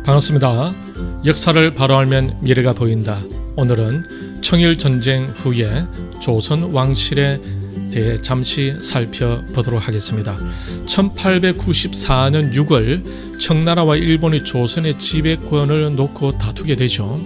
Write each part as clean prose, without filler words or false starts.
반갑습니다. 역사를 바로 알면 미래가 보인다. 오늘은 청일전쟁 후에 조선 왕실에 대해 잠시 살펴보도록 하겠습니다. 1894년 6월 청나라와 일본이 조선의 지배권을 놓고 다투게 되죠.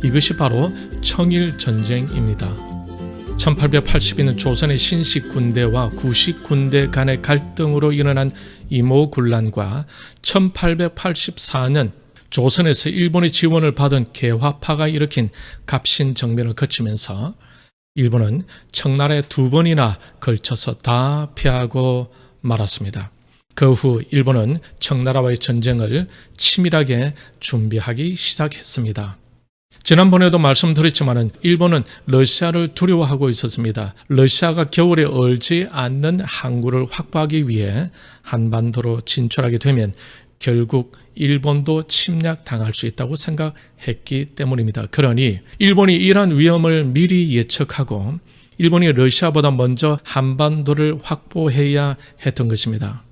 이것이 바로 청일전쟁입니다. 1882년 조선의 신식 군대와 구식 군대 간의 갈등으로 일어난 이모군란과 1884년 조선에서 일본의 지원을 받은 개화파가 일으킨 갑신정변을 거치면서 일본은 청나라에 2번이나 걸쳐서 다 패하고 말았습니다. 그 후 일본은 청나라와의 전쟁을 치밀하게 준비하기 시작했습니다. 지난번에도 말씀드렸지만 일본은 러시아를 두려워하고 있었습니다. 러시아가 겨울에 얼지 않는 항구를 확보하기 위해 한반도로 진출하게 되면 결국 일본도 침략당할 수 있다고 생각했기 때문입니다. 그러니 일본이 이러한 위험을 미리 예측하고 일본이 러시아보다 먼저 한반도를 확보해야 했던 것입니다.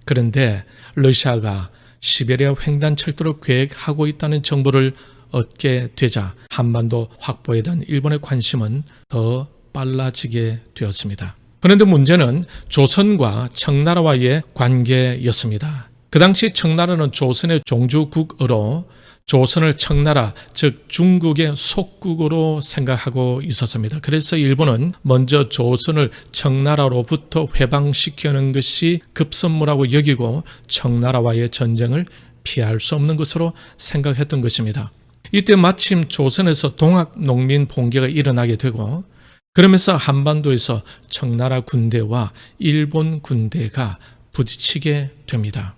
그런데 러시아가 시베리아 횡단 철도를 계획하고 있다는 정보를 얻게 되자 한반도 확보에 대한 일본의 관심은 더 빨라지게 되었습니다. 그런데 문제는 조선과 청나라와의 관계였습니다. 그 당시 청나라는 조선의 종주국으로 조선을 청나라, 즉 중국의 속국으로 생각하고 있었습니다. 그래서 일본은 먼저 조선을 청나라로부터 해방시키는 것이 급선무라고 여기고 청나라와의 전쟁을 피할 수 없는 것으로 생각했던 것입니다. 이때 마침 조선에서 동학농민 봉기가 일어나게 되고 그러면서 한반도에서 청나라 군대와 일본 군대가 부딪히게 됩니다.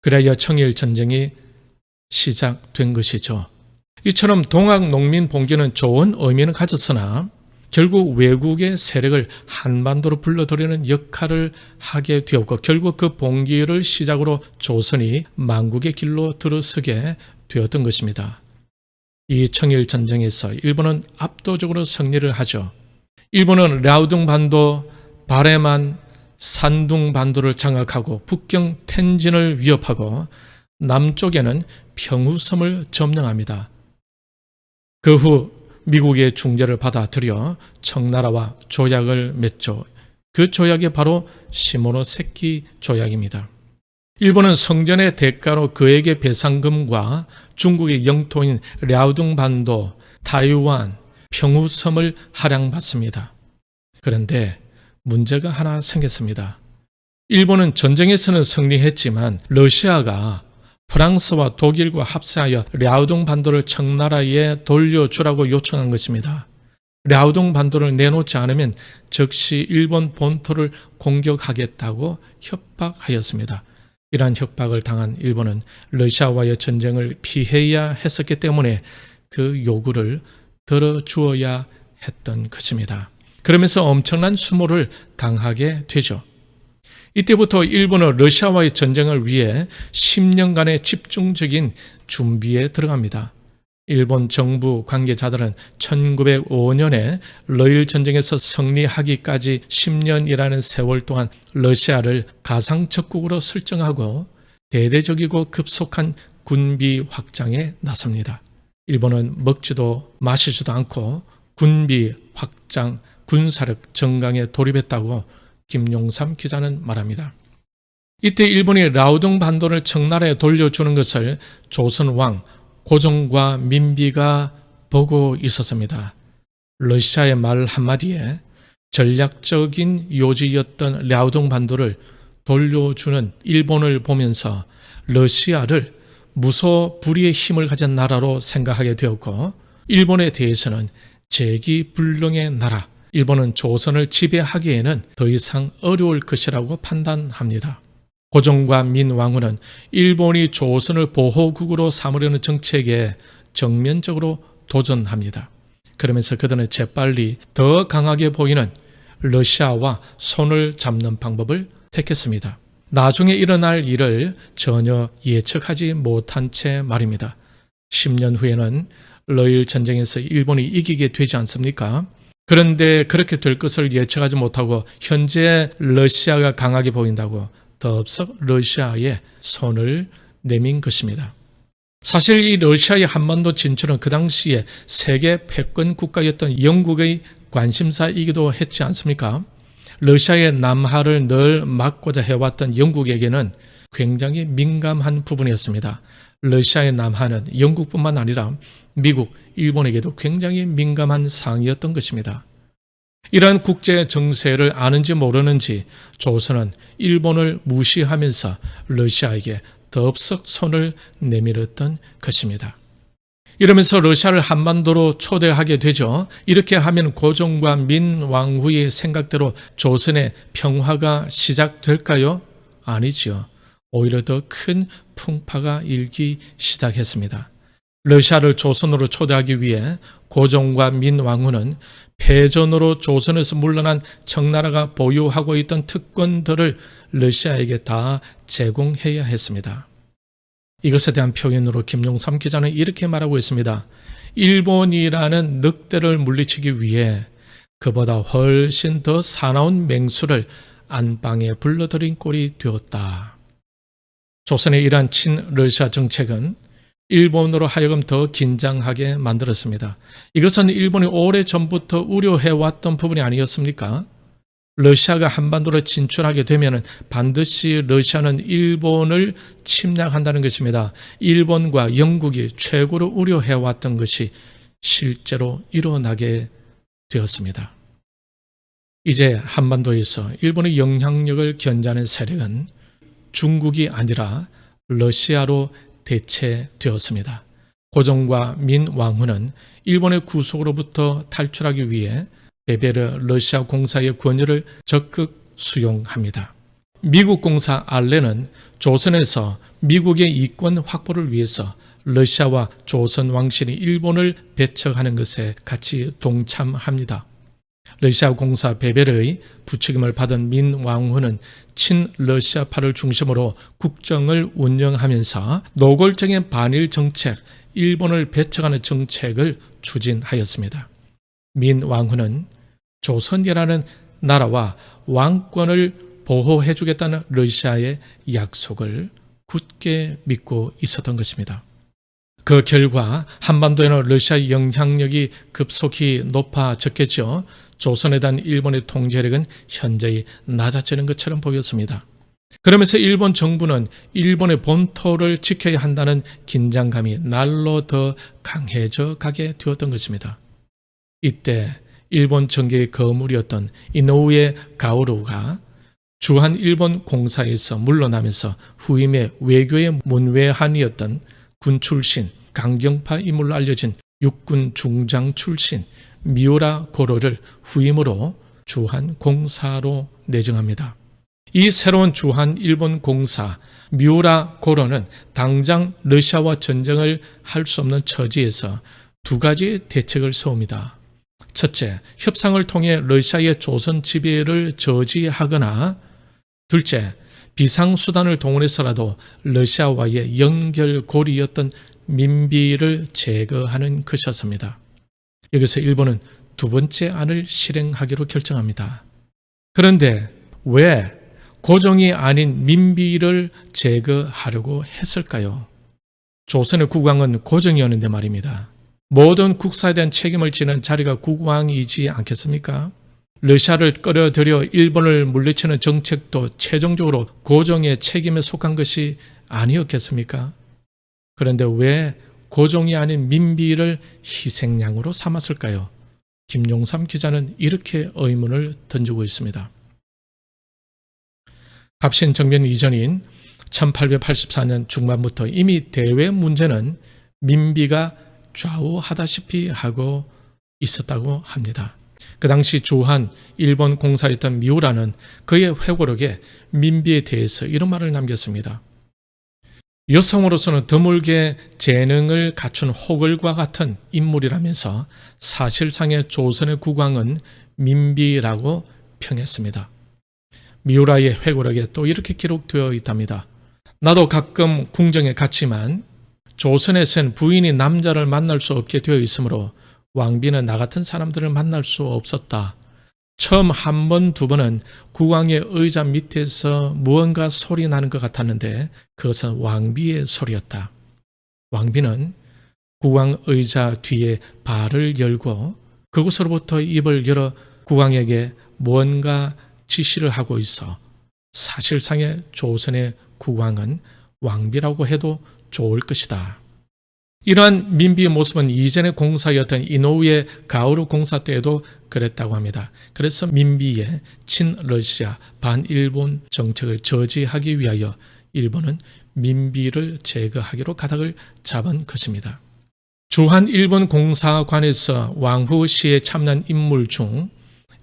그래야 청일전쟁이 시작된 것이죠. 이처럼 동학농민 봉기는 좋은 의미는 가졌으나 결국 외국의 세력을 한반도로 불러들이는 역할을 하게 되었고 결국 그 봉기를 시작으로 조선이 만국의 길로 들어서게 되었던 것입니다. 이 청일전쟁에서 일본은 압도적으로 승리를 하죠. 일본은 랴오둥반도, 바레만, 산둥반도를 장악하고 북경 텐진을 위협하고 남쪽에는 평우섬을 점령합니다. 그 후 미국의 중재를 받아들여 청나라와 조약을 맺죠. 그 조약이 바로 시모노세키 조약입니다. 일본은 성전의 대가로 그에게 배상금과 중국의 영토인 랴오둥반도, 타이완, 평우섬을 할양받습니다. 그런데 문제가 하나 생겼습니다. 일본은 전쟁에서는 승리했지만 러시아가 프랑스와 독일과 합세하여 랴오둥반도를 청나라에 돌려주라고 요청한 것입니다. 랴오둥반도를 내놓지 않으면 즉시 일본 본토를 공격하겠다고 협박하였습니다. 이러한 협박을 당한 일본은 러시아와의 전쟁을 피해야 했었기 때문에 그 요구를 들어주어야 했던 것입니다. 그러면서 엄청난 수모를 당하게 되죠. 이때부터 일본은 러시아와의 전쟁을 위해 10년간의 집중적인 준비에 들어갑니다. 일본 정부 관계자들은 1905년에 러일 전쟁에서 승리하기까지 10년이라는 세월 동안 러시아를 가상적국으로 설정하고 대대적이고 급속한 군비 확장에 나섭니다. 일본은 먹지도 마시지도 않고 군비 확장, 군사력 증강에 돌입했다고 김용삼 기자는 말합니다. 이때 일본이 랴오둥반도를 청나라에 돌려주는 것을 조선 왕 고종과 민비가 보고 있었습니다. 러시아의 말 한마디에 전략적인 요지였던 랴오둥반도를 돌려주는 일본을 보면서 러시아를 무소불위의 힘을 가진 나라로 생각하게 되었고 일본에 대해서는 재기불능의 나라, 일본은 조선을 지배하기에는 더 이상 어려울 것이라고 판단합니다. 고종과 민왕후는 일본이 조선을 보호국으로 삼으려는 정책에 정면적으로 도전합니다. 그러면서 그들은 재빨리 더 강하게 보이는 러시아와 손을 잡는 방법을 택했습니다. 나중에 일어날 일을 전혀 예측하지 못한 채 말입니다. 10년 후에는 러일 전쟁에서 일본이 이기게 되지 않습니까? 그런데 그렇게 될 것을 예측하지 못하고 현재 러시아가 강하게 보인다고 덥석 러시아에 손을 내민 것입니다. 사실 이 러시아의 한반도 진출은 그 당시에 세계 패권 국가였던 영국의 관심사이기도 했지 않습니까? 러시아의 남하를 늘 막고자 해왔던 영국에게는 굉장히 민감한 부분이었습니다. 러시아의 남하는 영국뿐만 아니라 미국, 일본에게도 굉장히 민감한 사항이었던 것입니다. 이러한 국제 정세를 아는지 모르는지 조선은 일본을 무시하면서 러시아에게 덥석 손을 내밀었던 것입니다. 이러면서 러시아를 한반도로 초대하게 되죠. 이렇게 하면 고종과 민왕후의 생각대로 조선의 평화가 시작될까요? 아니지요. 오히려 더 큰 풍파가 일기 시작했습니다. 러시아를 조선으로 초대하기 위해 고종과 민왕후는 패전으로 조선에서 물러난 청나라가 보유하고 있던 특권들을 러시아에게 다 제공해야 했습니다. 이것에 대한 표현으로 김용삼 기자는 이렇게 말하고 있습니다. 일본이라는 늑대를 물리치기 위해 그보다 훨씬 더 사나운 맹수를 안방에 불러들인 꼴이 되었다. 조선의 이러한 친러시아 정책은 일본으로 하여금 더 긴장하게 만들었습니다. 이것은 일본이 오래전부터 우려해왔던 부분이 아니었습니까? 러시아가 한반도로 진출하게 되면 반드시 러시아는 일본을 침략한다는 것입니다. 일본과 영국이 최고로 우려해왔던 것이 실제로 일어나게 되었습니다. 이제 한반도에서 일본의 영향력을 견제하는 세력은 중국이 아니라 러시아로 대체되었습니다. 고종과 민왕후는 일본의 구속으로부터 탈출하기 위해 베베르 러시아 공사의 권유를 적극 수용합니다. 미국 공사 알렌은 조선에서 미국의 이권 확보를 위해서 러시아와 조선 왕실이 일본을 배척하는 것에 같이 동참합니다. 러시아 공사 베베르의 부추김을 받은 민왕후는 친러시아파를 중심으로 국정을 운영하면서 노골적인 반일 정책, 일본을 배척하는 정책을 추진하였습니다. 민왕후는 조선이라는 나라와 왕권을 보호해 주겠다는 러시아의 약속을 굳게 믿고 있었던 것입니다. 그 결과 한반도에는 러시아의 영향력이 급속히 높아졌겠죠. 조선에 대한 일본의 통제력은 현저히 낮아지는 것처럼 보였습니다. 그러면서 일본 정부는 일본의 본토를 지켜야 한다는 긴장감이 날로 더 강해져 가게 되었던 것입니다. 이때 일본 정계의 거물이었던 이노우에 가오루가 주한 일본 공사에서 물러나면서 후임의 외교의 문외한이었던 군 출신, 강경파 인물로 알려진 육군 중장 출신 미우라 고로를 후임으로 주한 공사로 내정합니다. 이 새로운 주한 일본 공사 미우라 고로는 당장 러시아와 전쟁을 할 수 없는 처지에서 두 가지 대책을 세웁니다. 첫째, 협상을 통해 러시아의 조선 지배를 저지하거나 둘째, 비상수단을 동원해서라도 러시아와의 연결고리였던 민비를 제거하는 것이었습니다. 여기서 일본은 두 번째 안을 실행하기로 결정합니다. 그런데 왜 고종이 아닌 민비를 제거하려고 했을까요? 조선의 국왕은 고종이었는데 말입니다. 모든 국사에 대한 책임을 지는 자리가 국왕이지 않겠습니까? 러시아를 끌어들여 일본을 물리치는 정책도 최종적으로 고종의 책임에 속한 것이 아니었겠습니까? 그런데 왜 고종이 아닌 민비를 희생양으로 삼았을까요? 김용삼 기자는 이렇게 의문을 던지고 있습니다. 갑신정변 이전인 1884년 중반부터 이미 대외 문제는 민비가 좌우하다시피 하고 있었다고 합니다. 그 당시 주한 일본 공사였던 미우라는 그의 회고록에 민비에 대해서 이런 말을 남겼습니다. 여성으로서는 드물게 재능을 갖춘 호걸과 같은 인물이라면서 사실상의 조선의 국왕은 민비라고 평했습니다. 미우라의 회고록에 또 이렇게 기록되어 있답니다. 나도 가끔 궁정에 갔지만 조선에선 부인이 남자를 만날 수 없게 되어 있으므로 왕비는 나 같은 사람들을 만날 수 없었다. 처음 한 번, 두 번은 국왕의 의자 밑에서 무언가 소리 나는 것 같았는데 그것은 왕비의 소리였다. 왕비는 국왕 의자 뒤에 발을 열고 그곳으로부터 입을 열어 국왕에게 무언가 지시를 하고 있어 사실상의 조선의 국왕은 왕비라고 해도 좋을 것이다. 이러한 민비의 모습은 이전의 공사였던 이노우의 가오르 공사 때에도 그랬다고 합니다. 그래서 민비의 친러시아 반일본 정책을 저지하기 위하여 일본은 민비를 제거하기로 가닥을 잡은 것입니다. 주한 일본 공사관에서 왕후 시에 참여한 인물 중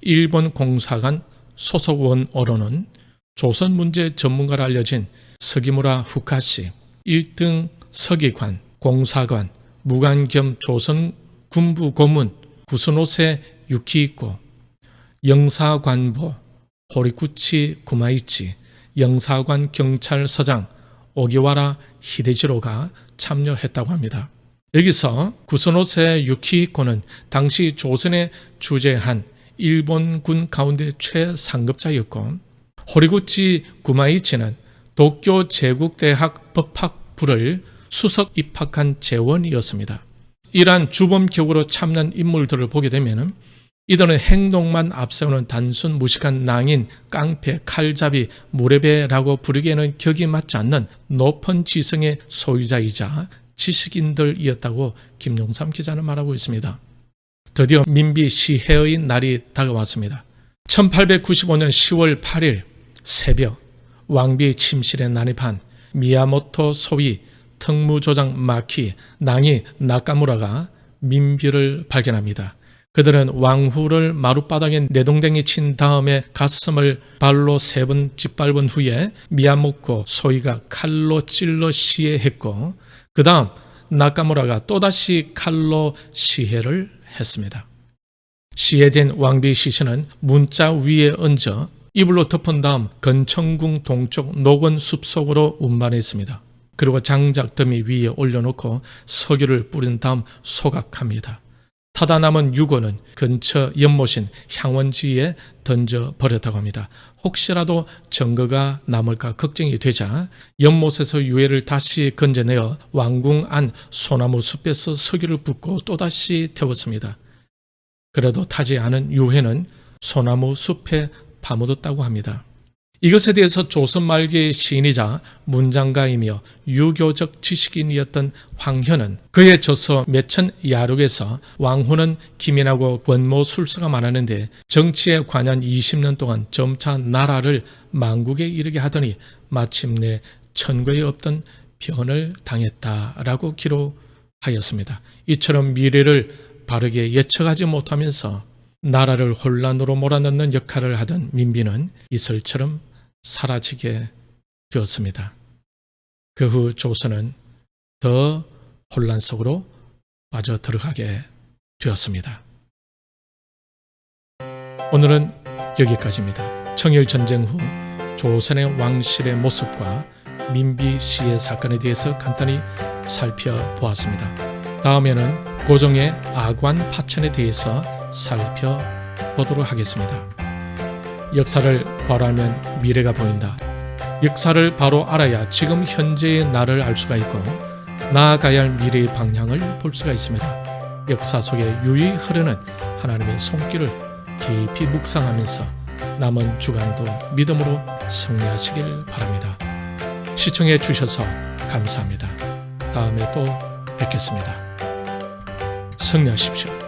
일본 공사관 소속원 어로는 조선 문제 전문가로 알려진 서기무라 후카시, 1등 서기관, 공사관, 무관 겸 조선 군부 고문 구스노세 유키이코, 영사관보 호리구치 구마이치, 영사관 경찰서장 오기와라 히데지로가 참여했다고 합니다. 여기서 구스노세 유키이코는 당시 조선에 주재한 일본군 가운데 최상급자였고, 호리구치 구마이치는 도쿄 제국대학 법학부를 수석 입학한 재원이었습니다. 이러한 주범격으로 참여한 인물들을 보게 되면 이들은 행동만 앞세우는 단순 무식한 낭인, 깡패, 칼잡이, 무례배라고 부르기에는 격이 맞지 않는 높은 지성의 소유자이자 지식인들이었다고 김용삼 기자는 말하고 있습니다. 드디어 민비 시해의 날이 다가왔습니다. 1895년 10월 8일 새벽 왕비 침실에 난입한 미야모토 소위 특무조장 마키, 낭이 나카무라가 민비를 발견합니다. 그들은 왕후를 마룻바닥에 내동댕이 친 다음에 가슴을 발로 3번 짓밟은 후에 미야모토 소위가 칼로 찔러 시해했고, 그 다음 나카무라가 또다시 칼로 시해를 했습니다. 시해된 왕비 시신은 문자 위에 얹어 이불로 덮은 다음 건청궁 동쪽 녹원 숲속으로 운반했습니다. 그리고 장작 더미 위에 올려놓고 석유를 뿌린 다음 소각합니다. 타다 남은 유골은 근처 연못인 향원지에 던져버렸다고 합니다. 혹시라도 증거가 남을까 걱정이 되자 연못에서 유해를 다시 건져내어 왕궁 안 소나무 숲에서 석유를 붓고 또다시 태웠습니다. 그래도 타지 않은 유해는 소나무 숲에 파묻었다고 합니다. 이것에 대해서 조선 말기의 시인이자 문장가이며 유교적 지식인이었던 황현은 그의 저서 매천 야록에서 왕후는 기민하고 권모술수가 많았는데 정치에 관한 20년 동안 점차 나라를 망국에 이르게 하더니 마침내 천거에 없던 변을 당했다라고 기록하였습니다. 이처럼 미래를 바르게 예측하지 못하면서 나라를 혼란으로 몰아넣는 역할을 하던 민비는 이슬처럼 사라지게 되었습니다. 그 후 조선은 더 혼란 속으로 빠져들어가게 되었습니다. 오늘은 여기까지입니다. 청일전쟁 후 조선의 왕실의 모습과 민비 시해 사건에 대해서 간단히 살펴보았습니다. 다음에는 고종의 아관 파천에 대해서 살펴보도록 하겠습니다. 역사를 바로 알면 미래가 보인다. 역사를 바로 알아야 지금 현재의 나를 알 수가 있고 나아가야 할 미래의 방향을 볼 수가 있습니다. 역사 속에 유유히 흐르는 하나님의 손길을 깊이 묵상하면서 남은 주간도 믿음으로 승리하시길 바랍니다. 시청해 주셔서 감사합니다. 다음에 또 뵙겠습니다. 승리하십시오.